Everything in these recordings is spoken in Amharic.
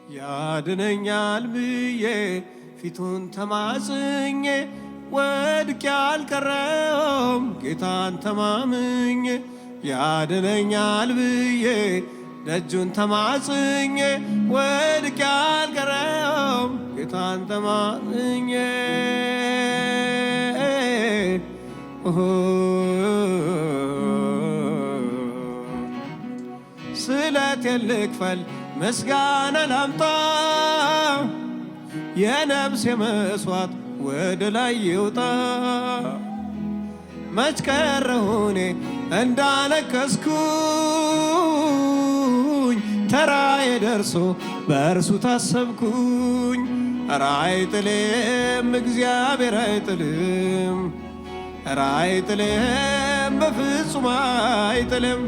ያድነኛል ብዬ ፊቱን ተማጽኜ ወድቄ አልቀረም ጌታን ተማምኜ ያድነኛል ብዬ ደጁን ተማጽኜ ወድቄ አልቀረም ጌታን ተማምኜ ስለቴን ልክፈል ምስጋና ላምጣ የነፍሴ መስዋዕት ወደ ላይ ይውጣ መች ቀረሁ እኔ እንዳለቀስኩኝ ተራዬ ደርሶ በእርሱ ታሰብኩኝ ኧረ አይጥልም እግዚአብሔር አይጥልም ኧረ አይጥልም በፍጹም አይጥልም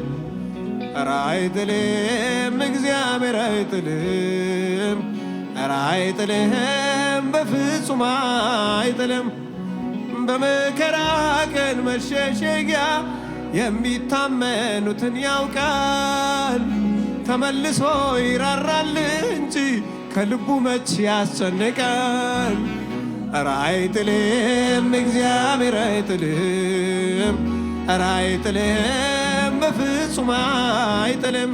ኧረ አይጥልም እግዚአብሔር አይጥልም ኧረ አይጥልም በፍጹም አይጥልም በመከራ ቀን መሸሸጊያ የሚታመኑትን ያውቃል ተመልሶ ይራራል እንጂ ከልቡ መች ያስጨንቃል ኧረ አይጥልም እግዚአብሔር አይጥልም ኧረ አይጥልም በፍጹም አይጥልም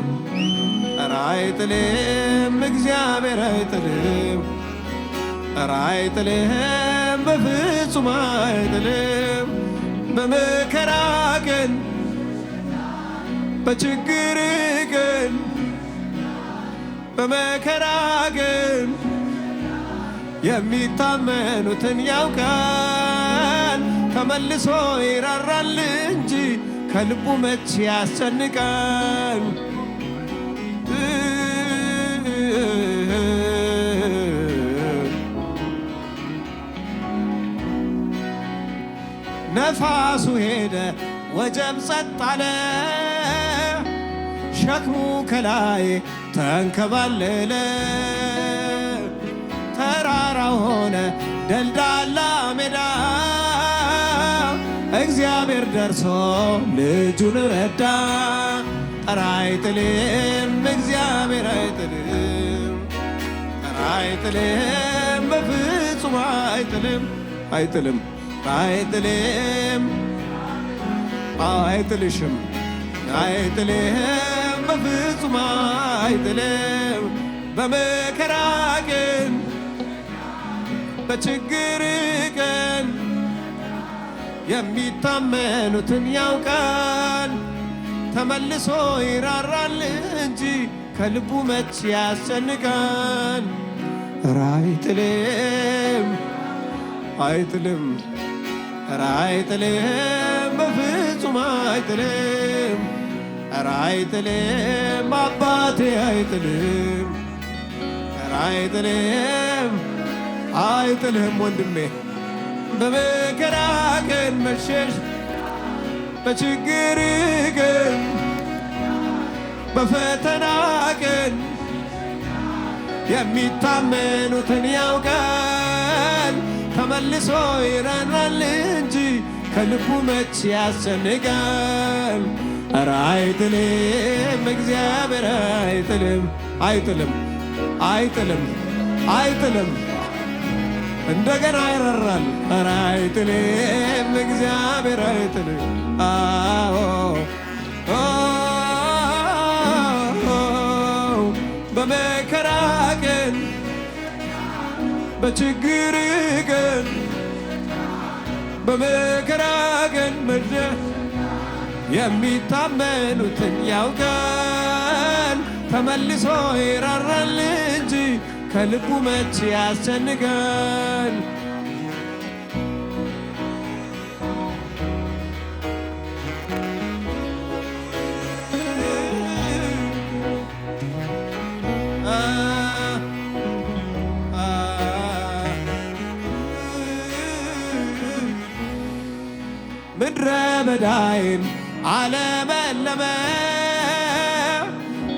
ኧረ አይጥልም እግዚአብሔር አይጥልም ኧረ አይጥልም በፍጹም አይጥልም በመከራ ቀን በችግር ቀን በመከራ ቀን የሚታመኑትን ያውቃል ተመልሶ ይራራል እንጂ ከልቡ መች ያስጨንቃል ነፋሱ ሄደ ወጀብ ጸጥ አለ ሸክሙ ከላይ ተንከባለለ ተራራ ሆነ ደልዳላ ሜዳ እግዚአብሔር ደርሶ ልጁን ረዳ ኧረ አይጥልም እግዚአብሔር አይጥልም ኧረ አይጥልም በፍጹም አይጥልም አይጥልም አይጥልም አይጥልሽም አይጥልም በፍጹም አይጥልም በመከራ ቀን በችግር ቀን የሚታመኑትን ያውቃል ተመልሶ ይራራል እንጂ ከልቡ መች ያስጨንቃል ኧረ አይጥልም አይጥልም ኧረ አይጥልም በፍጹም አይጥልም ኧረ አይጥልም አባቴ አይጥልም ኧረ አይጥልም አይጥልም ወንድሜ በመከራ ቀን መሸሽ በችግር ቀን በፈተና ቀን የሚታመኑትን ያውቃል ተመልሶ ይራራል እንጂ ከልቡ መች ያስጨንቃል ኧረ አይጥልም እግዚአብሔር አይጥልም አይጥልም አይጥልም አይጥልም እንደገና ይራራል ኧረ አይጥልም እግዚአብሔር አይጥልም አዎ በመከራ ቀን በችግር ቀን በመከራ ቀን የሚታመኑትን ያውቃል ተመልሶ ይራራል እንጂ ከልቡ መች ያስጨንቃል ምድረ በዳይን አለመለመ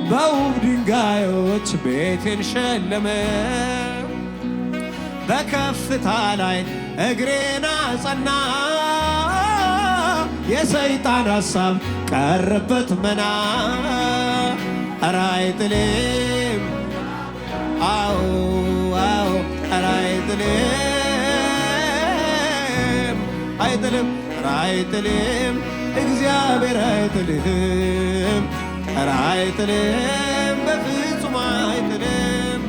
በውብ ድንጋዮች ቤቴን ሸለመ በከፍታ ላይ እግሬን አጸና የሰይጣን ሐሳብ ቀረበት መና ኧረ አይጥልም አይጥልም አይጥልም አይጥልም እግዚአብሔር አይጥልም አይጥልም በፍጹም አይጥልም።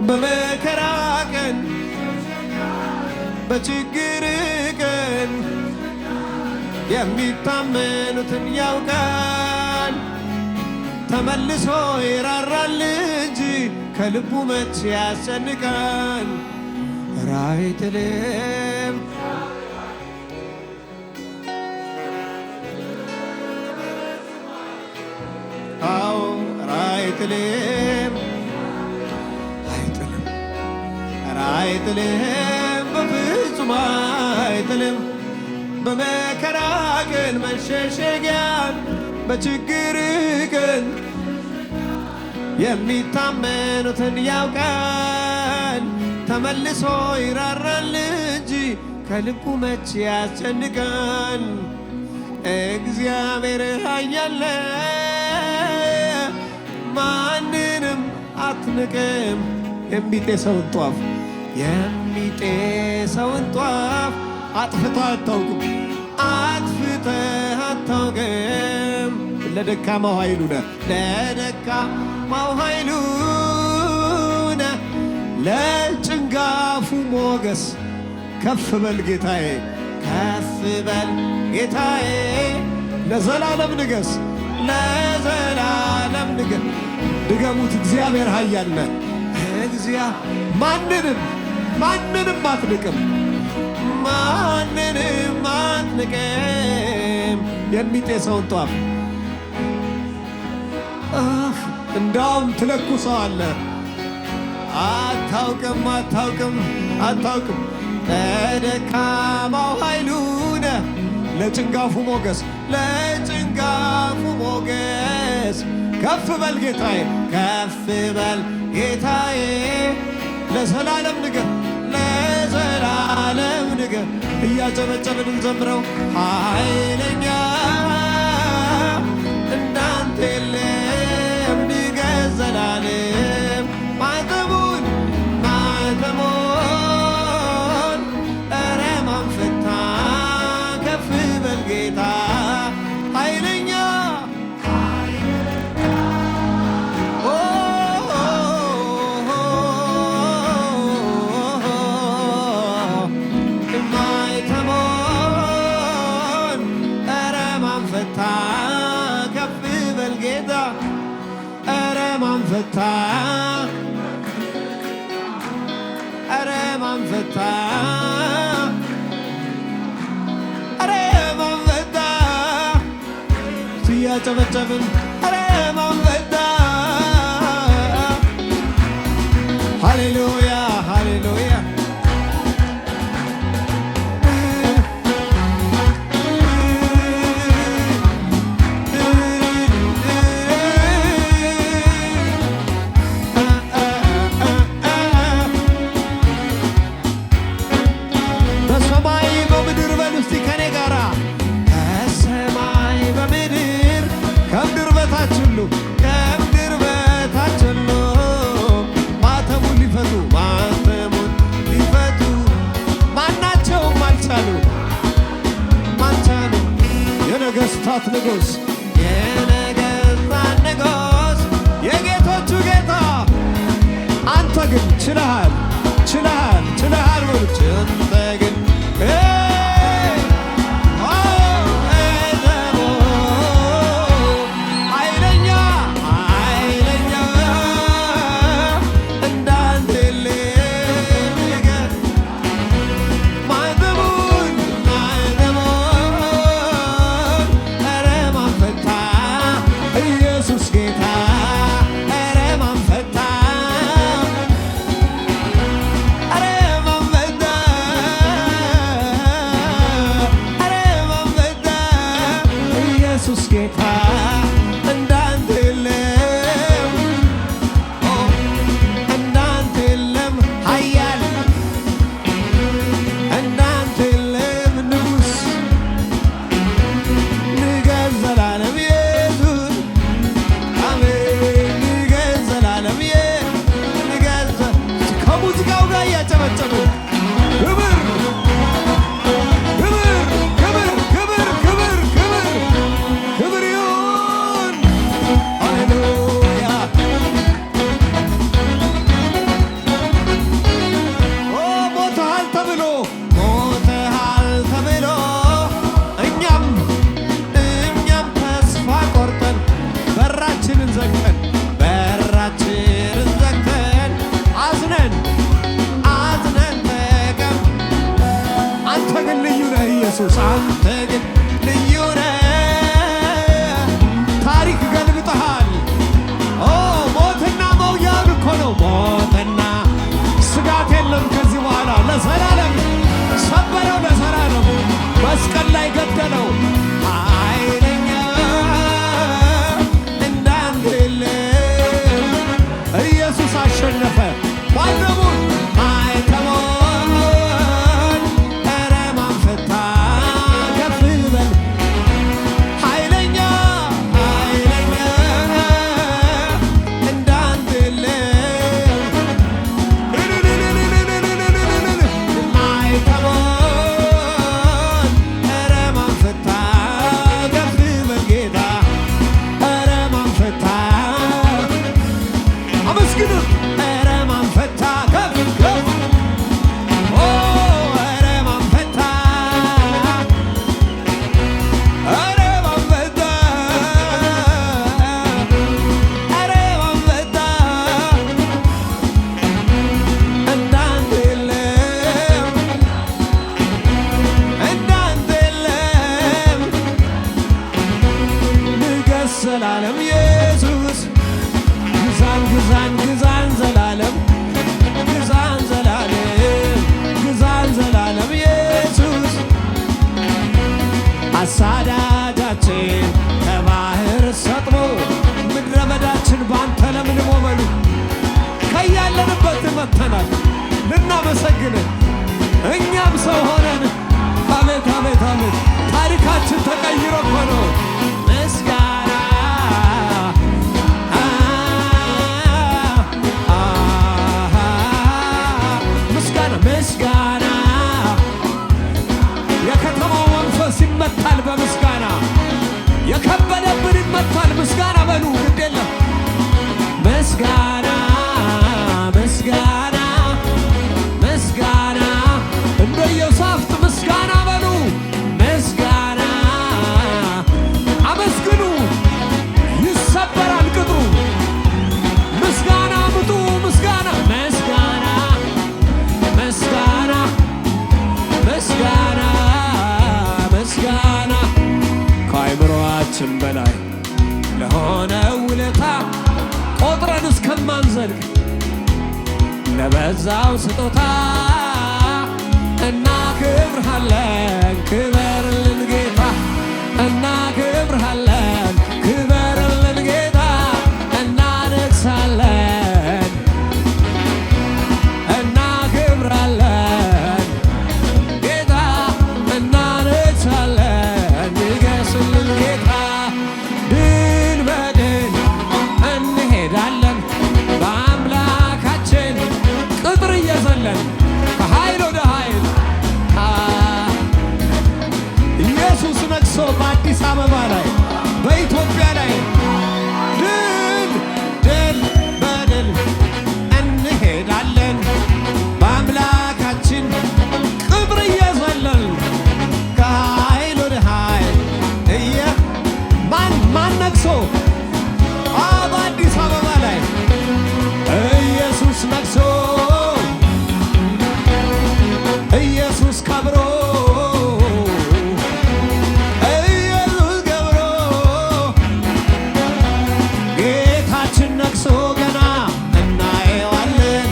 በመከራ ቀን በችግር ቀን የሚታመኑትን ያውቃል። ተመልሶ ይራራል እንጂ ከልቡ መች ያስጨንቃል። አይጥልም አዎ አይጥልም አይጥልም አይጥልም በፍጹም አይጥልም። በመከራ ቀን መሸሸጊያን በችግር ቀን የሚታመኑትን ያውቃል። ተመልሶ ይራራል እንጂ ከልቡ መች ያስጨንቃል። እግዚአብሔር ኃያል ማንንም አትንቅም። የሚጤሰውን ጧፍ የሚጤሰውን ጧፍ አጥፍተህ አታውቅም አጥፍተህ አታውቅም። ለደካማው ኃይሉ ነህ ለደካማው ኃይሉ ነህ ለጭንጋፉ ሞገስ ከፍ በል ጌታዬ ከፍ በል ጌታዬ ለዘላለም ንገስ ለዘላለም ንገስ። ድገሙት እግዚአብሔር ኃያል ነህ። ማንንም አትንቅም ማንንም አትንቅም። የሚጤሰውን ጧፍ እንዳውም ትለኩሰዋለህ። አታውቅም ለደካማው ኃይሉ ነህ ለጭንጋፉ ሞገስ ከፍ በል ጌታዬ ከፍ በል ጌታዬ ለዘላለም ንገር እያጨበጨብን እንዘምረው። ኃይለኛ እንዳንተ የለም ንገስ ዘላለም ማተሙን ኧረ ማን ፈታ ከፍ በል ጌታ ኃይለኛ ፈታ ኧረ ማን ፈታ ኧረ ማን ፈታ ሲያጨበጨብን ኧረ ማን ፈታ ሃሌሉያ ሃሌሉያ ከምድር በታች ሁሉ ማተሙን ሊፈቱ ማናቸውም አልቻሉ። የነገሥታት ንጉሥ የጌቶቹ ጌታ አንተ ግን ችለሃል በሉት አንተ ግን አንተ ግን ልዩ ነህ። ታሪክ ገልብጠሃል። ሞትና መውጊያውን እኮ ነው። ሞትና ስጋት የለም ከዚህ በኋላ ለዘላለም ሰበረው፣ ለዘላለም መስቀል ላይ ገደለው። ኃይለኛ እንዳንተ የለም። ኢየሱስ አሸነፈ። ማይተሙን ኧረ ማን ፈታ? ከፍ በል ኃይለኛ እንዳንተ የለም። ማይተሙን ኧረ ማን ፈታ? ከፍ በል ጌታ ኧረ ማን ፈታ? አመስግኑት። ኧረ ማን ፈታ? ከፍ ከፍ ኧረ ማን ፈታ? ኧረ ማን ፈታ? ኧረ ማን ፈታ? እንዳንተ የለም፣ እንዳንተ የለም። ንገስ ዘላለም ኢየሱስ ግዛን ግዛን ግዛን ዘላለም ግዛን ዘላለም ግዛን ዘላለም ኢየሱስ አሳዳጃችን ከባህር ሰጥሞ ምድረ በዳችን ባንተ ለምልሞ በሉ ከያለንበት መጥተናል ልናመሰግን እኛም ሰው ሆነን። አቤት አቤት አቤት ታሪካችን ተቀይሮ እኮ ነው። ምስጋና ምስጋና ምስጋና የከተማው መንፈስ ይመታል በምስጋና የከበደብን ይመታል። ምስጋና በሉ ግድ የለም። ምስጋና ምስጋና ምስጋና እንደ ኢዮሳፍጥ ምስጋና በሉ ምስጋና አመስግኑ። ይሰበራል ቅጥሩ። ምስጋና ምጡ። ምስጋና ምስጋና ምስጋና ምስጋና ምስጋና ከአእምሮአችን በላይ ለሆነ ውለታ ቆጥረን እስከማንዘልቅ ለበዛው ስጦታ እናከብርሃለን። ክበርልን ጌታ እናከብርሃለን። ክበርልን ጌታ እናነግሳለን እናከብራለን ጌታ እናነግሳለን። ንገስልን ጌታ ድል በድል እንሄዳለን በአምላካችን ቅጥር እየዘለን ከኃይል ወደ ኃይል ኢየሱስ ነግሶ በአዲስ አበባ ላይ በኢትዮጵያ ላይ ድል ድል በድል እንሄዳለን በአምላካችን ቅጥር እየዘለን ከኃይል ወደ ኃይል ማን ነግሶ በአዲስ አበባ ላይ ኢየሱስ ነግሶ ኢየሱስ ከብሮ ኢየሱስ ከብሮ ጌታችን ነግሶ ገና እናየዋለን።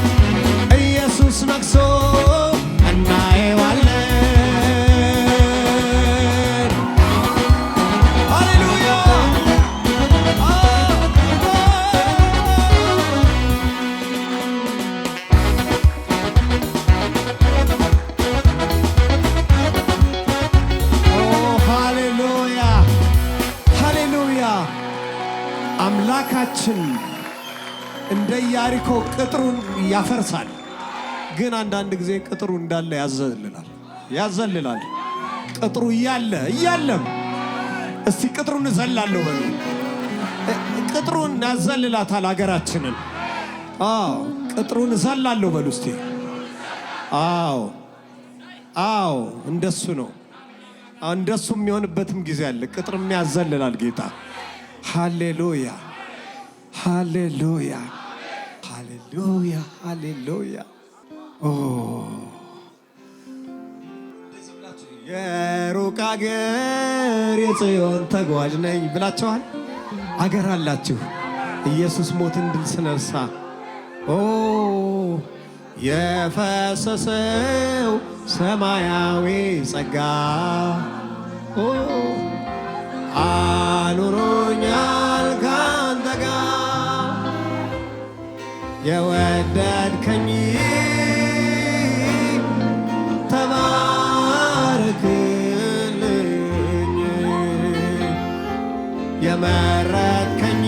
ኢየሱስ ነግሶ እናየዋለን። ሃሌሉያ ሃሌሉያ ሃሌሉያ። አምላካችን እንደ ኢያሪኮ ቅጥሩን ያፈርሳል። ግን አንዳንድ ጊዜ ቅጥሩ እንዳለ ያዘልላል። ቅጥሩ እያለም እስቲ ቅጥሩን እዘላለሁ በሉ። ቅጥሩን ያዘልላታል ሀገራችንን። ቅጥሩን እዘላለሁ በሉ እስቲ። አዎ እንደሱ ነው። እንደሱ የሚሆንበትም ጊዜ አለ። ቅጥርም ያዘልላል ጌታ። ሃሌሉያ ሃሌሉያ ሃሌሉያ ሃሌሉያ። የሩቅ አገር የጽዮን ተጓዥ ነኝ ብላችኋል። አገር አላችሁ ኢየሱስ ሞትን ድል ስለነሳ። ኦ የፈሰሰው ሰማያዊ ጸጋ አኑሮኛል ካንተ ጋር የወደድከኝ ተባረክልኝ የመረጥከኝ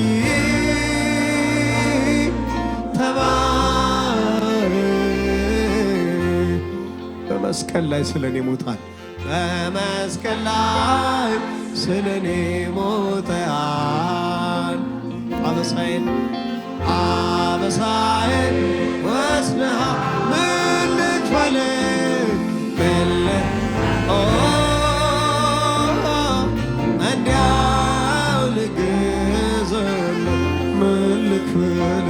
በመስቀል ላይ ስለኔ ሞታል። በመስቀል ላይ ስለኔ ሞተሃል። አበሳዬን ወስደሃል። ምን ልክፈል እንዲያው ልግዘል ምን ልክፈል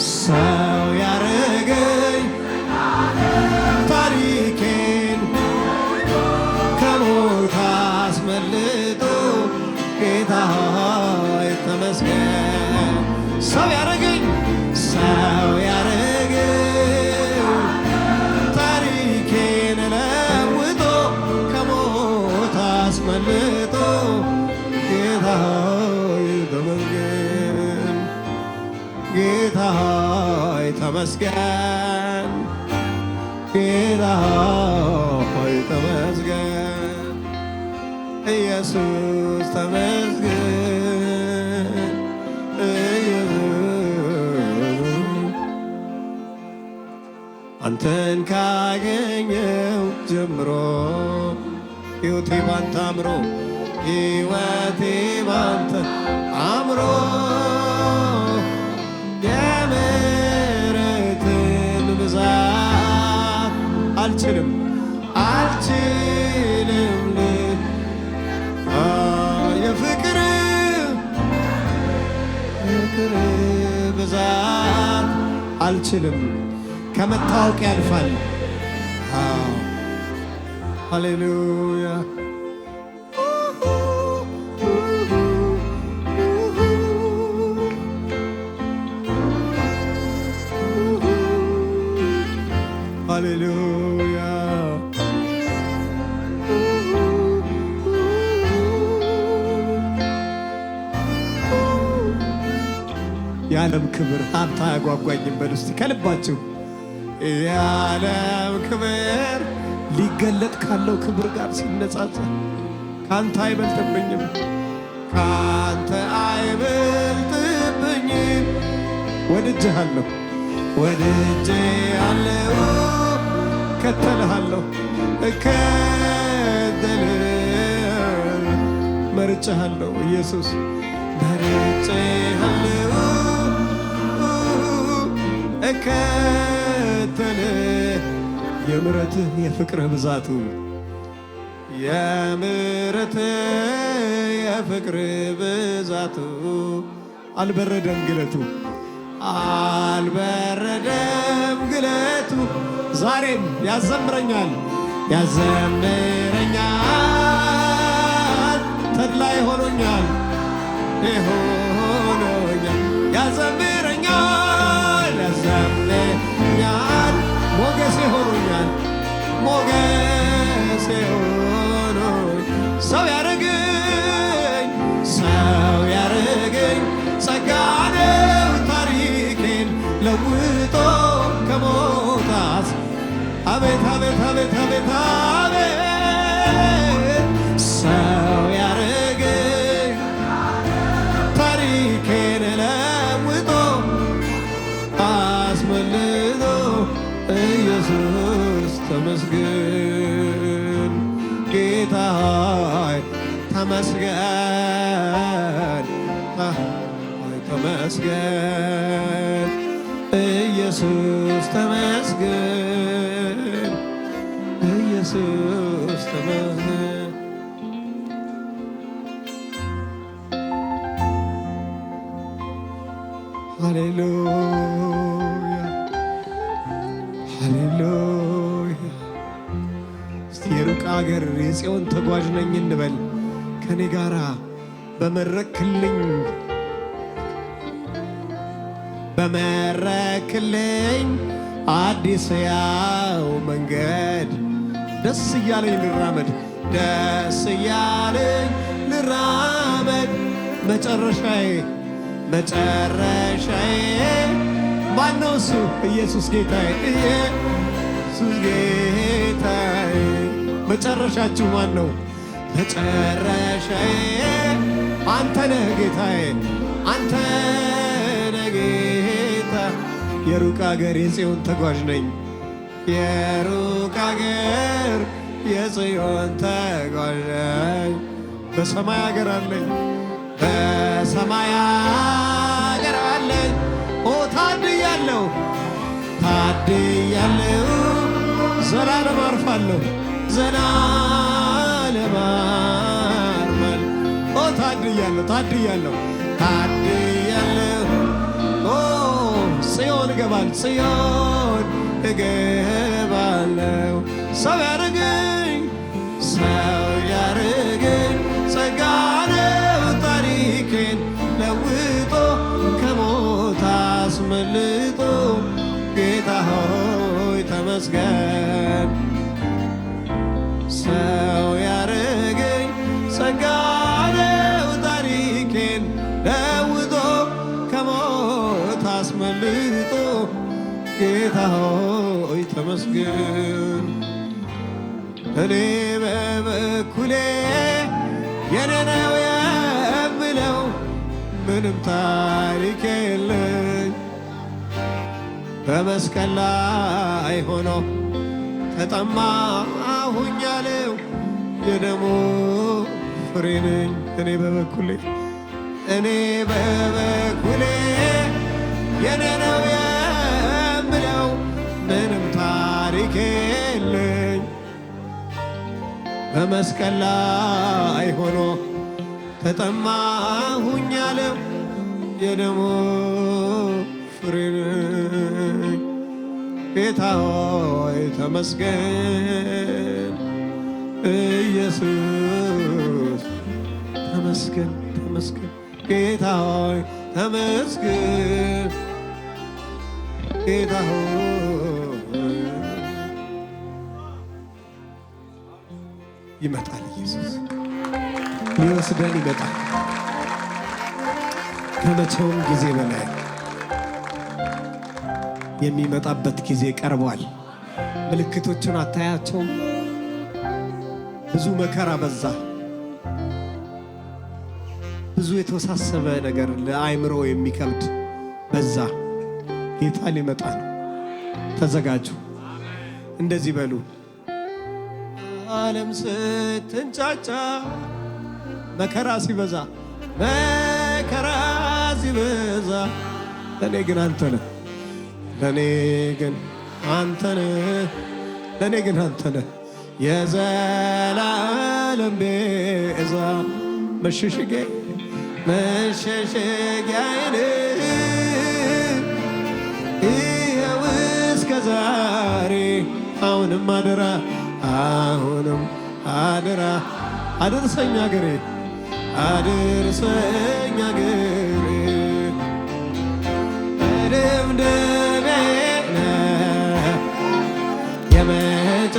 ሰው ያረገኝ ታሪኬን ከሞት አስመልጦ ጌታ ሆይ ተመስገን። ሰው ያረገኝ ታሪኬን ለውጦ ከሞት አስመልጦ ጌታ ሆይ ተመስገን። ጌታ ሆይ ተመስገን። ጌታ ሆይ ተመስገን። ኢየሱስ ተመስገን። አንተን ካገኘው ጀምሮ ሕይወቴ ባንተ አምሮ ሕይወቴ ባንተ አምሮ የምሕረትን ብዛት አልችልም የፍቅር ብዛት አልችልም። ከመታወቅ ያልፋል። ሃሌሉያ ሃሌሉያ የዓለም ክብር ሀብታ ያጓጓኝም በል እስቲ ከልባችሁ። የዓለም ክብር ሊገለጥ ካለው ክብር ጋር ሲነጻጸር ካንተ አይበልጥብኝም፣ ካንተ አይበልጥብኝም። ወድጄሃለሁ ወድጄሃለሁ እከተልሃለሁ መርጬሃለሁ ኢየሱስ መርጬሃለሁ የምሕረትህ የፍቅርህ ብዛቱ የፍቅርህ ብዛቱ አልበረደም ግለቱ ዛሬም ያዘምረኛል ተድላይ ሆኖኛል ያዘምረኛል ሞገሴ ሆኖኛል ሰው ያረገኝ ጸጋ ነው ታሪኬን ለውጦ ከሞት አቤት አቤት አቤት አቤት አቤት ሰው ያረገኝ ታሪኬን ለውጦ አስመልጦ ኢየሱስ ተመስገን። ጌታ ሆይ ተመስገን። ተመስገን ኢየሱስ ተመስገን። ኢየሱስ ተመስገን። ሃሌሉያ ሃሌሉያ። እስቲ የሩቅ አገር የጽዮን ተጓዥ ነኝ እንበል ከኔ ጋራ በመረክልኝ አዲስ ያው መንገድ ደስ እያለኝ ልራመድ ደስ እያለኝ ልራመድ መጨረሻዬ ማነው እሱ? ኢየሱስ ጌታዬ ኢየሱስ ጌታዬ። መጨረሻችሁ ማን ነው? መጨረሻዬ አንተ ነህ ጌታዬ አንተ ነህ ጌታ። የሩቅ አገር የጽዮን ተጓዥ ነኝ የሩቅ አገር የጽዮን ተጓዥ ነኝ። በሰማይ አገር አለኝ በሰማይ አገር አለኝ። ኦ ታድያለሁ ዘላለም አርፋለሁ ዘላለም አርፋለሁ። ኦ ታድያለሁ ኦ ጽዮን እገባለሁ። ሰው ያረገኝ ጸጋ ነው ታሪኬን ለውጦ ከሞት አስመልጦ ጌታ ሆይ ተመስገን። ሰው ያረገኝ ጸጋ ነው ታሪኬን ለውጦ ከሞት አስመልጦ ጌታ ሆይ ተመስገን። እኔ በበኩሌ የኔ ነው የምለው ምንም ታሪክ የለኝ። በመስቀል ላይ ሆኖ ተጠማሁኝ ያለው የደሙ ፍሬ ነኝ። እኔ በበኩሌ የኔ ነው የምለው ምንም ታሪክ የለኝ። በመስቀል ላይ ሆኖ ተጠማሁኝ ያለው የደሙ ፍሬ ነኝ። ጌታ ሆይ ተመስገን። ኢየሱስ ተመስገን። ጌታ ሆይ ተመስገን። ጌታ ሆይ ይመጣል። ኢየሱስ ሊወስደን ይመጣል። ከመቼውም ጊዜ በላይ የሚመጣበት ጊዜ ቀርቧል። ምልክቶቹን አታያቸውም? ብዙ መከራ በዛ። ብዙ የተወሳሰበ ነገር ለአእምሮ የሚከብድ በዛ። ጌታ ሊመጣ ነው። ተዘጋጁ። እንደዚህ በሉ። ዓለም ስትንጫጫ መከራ ሲበዛ ለኔ ግን አንተ ነህ። ለኔ ግን አንተ ነህ የዘላለም ቤዛ መሸሸጊያዬ ይኸው እስከ ዛሬ። አሁንም አደራ አድርሰኝ አገሬ መደምደሜ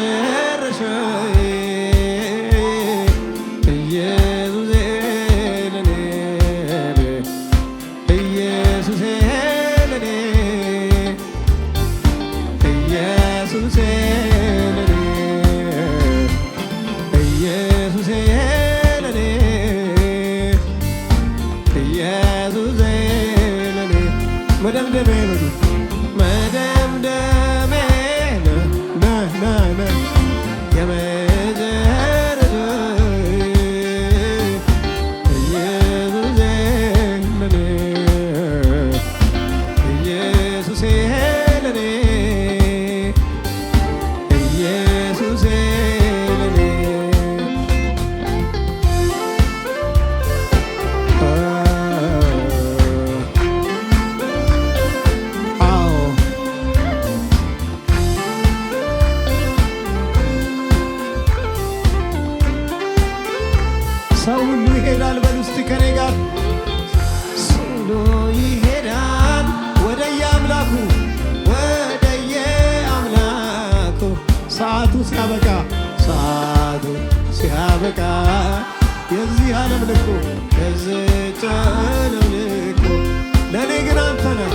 የመጨረሻዬ ኢየሱሴ ለኔ ኢየሱሴ ለኔ ኢየሱሴ ለኔ ኢየሱሴ ለኔ ኢየሱሴ ለኔ መደምደሜ በሉ መደምደሜ ሲያበቃ ሰዓቱ ሲያበቃ የዚህ ዓለም ልኮ የዚህች ዓለም ልኮ ለእኔ ግን አንተ ነህ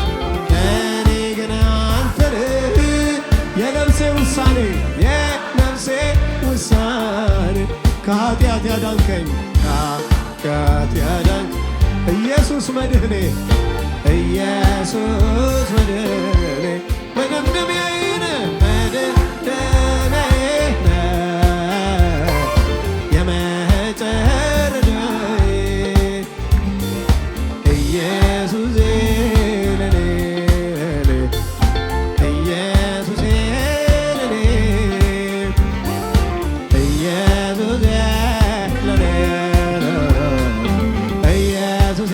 ለእኔ ግን አንተ ነህ የነፍሴ ውሳኔ የነፍሴ ውሳኔ ከኃጢአት ያዳንከኝ ከኃጢአት ያዳንከኝ ኢየሱስ መድህኔ ኢየሱስ መድህኔ መደምደሚያዬ ነህ መደምደሚያዬ ነህ የመጨረሻዬ ኢየሱሴ ለኔ ኢየሱሴ ለኔ ኢየሱሴ ለኔ ኢየሱሴ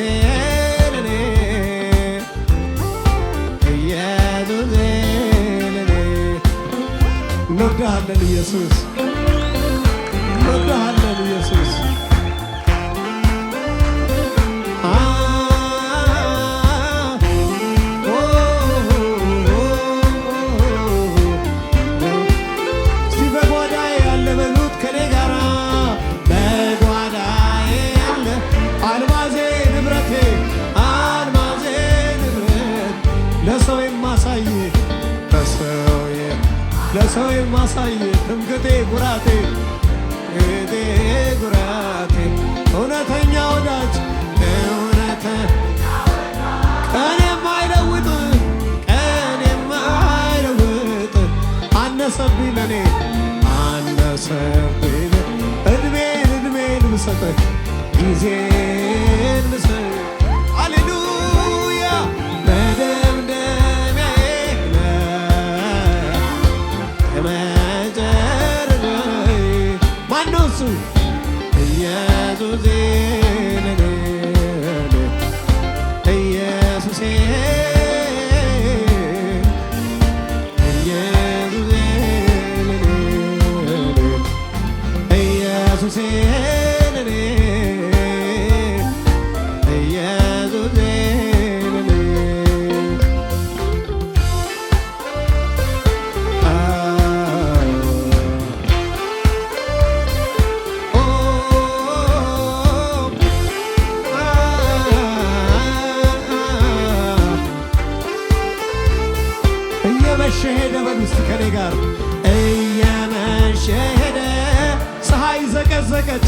ለኔ ኢየሱሴ ለኔ እንወድሃለን ኢየሱስ እንወድሃለን ኢየሱስ እስቲ በጓዳዬ ያለ በሉት ከኔ ጋራ በጓዳዬ ያለ አልማዜ ንብረቴ አልማዜ ንብረት ለሰው የማሳይ ለሰው የማሳይ ትምክህቴ ኩራቴ እቴ ኩራቴ እውነተኛ ወዳጅ እውነተ ቀን የማይለውጥ አነሰብኝ ለኔ አነሰብኝ እድሜን ብሰጥህ ጊዜን ብሰጥህ ሃሌሉያ መደምደሚያዬ ነህ የመጨረሻዬ ማነው እሱ ኢየሱሴ ለኔ ኢየሱሴ ኢየሱሴ ለኔ ኢየሱሴ ለኔ ኢየሱሴ ለኔ እየመሸ ሄደ በሉ እስቲ ከኔ ጋር እየመሸ ሄደ ፀሐይ ዘቀዘቀች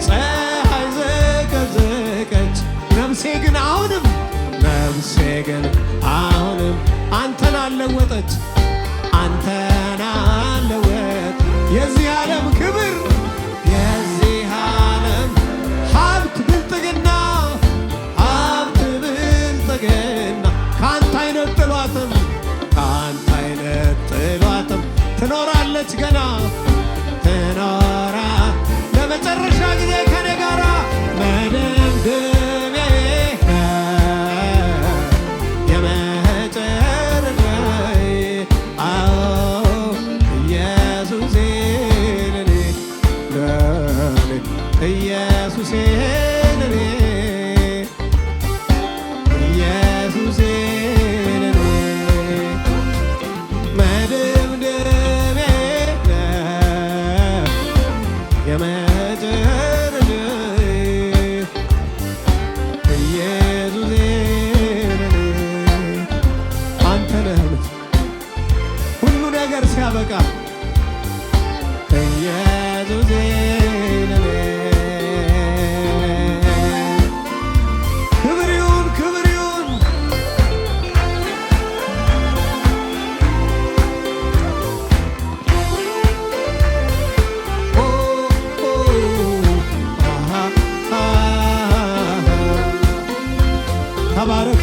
ፀሐይ ዘቀዘቀች ነፍሴ ግን አሁንም አንተን አለወጠች አንተን አለወጥ የዚህ ዓለም ክብር የዚህ ዓለም ሀብት ብልጥግና ከአንተ አይነጥሏትም ከአንተ አይነጥሏትም ትኖራለች ገና ትኖራ ለመጨረሻ ጊዜ ከኔ ጋራ መደምደሚያዬ የመጨረሻዬ አዎ ኢየሱሴ ለኔ ኢየሱሴ ለኔ ኢየሱሴ ለኔ መደምደሚያዬ ነህ የመጨረሻዬ ኢየሱሴ ለኔ አንተ ነህ ሁሉ ነገር ሲያበቃ ኢየሱሴ ለኔ ክብር ይሁን ክብር ይሁን ተባረኩ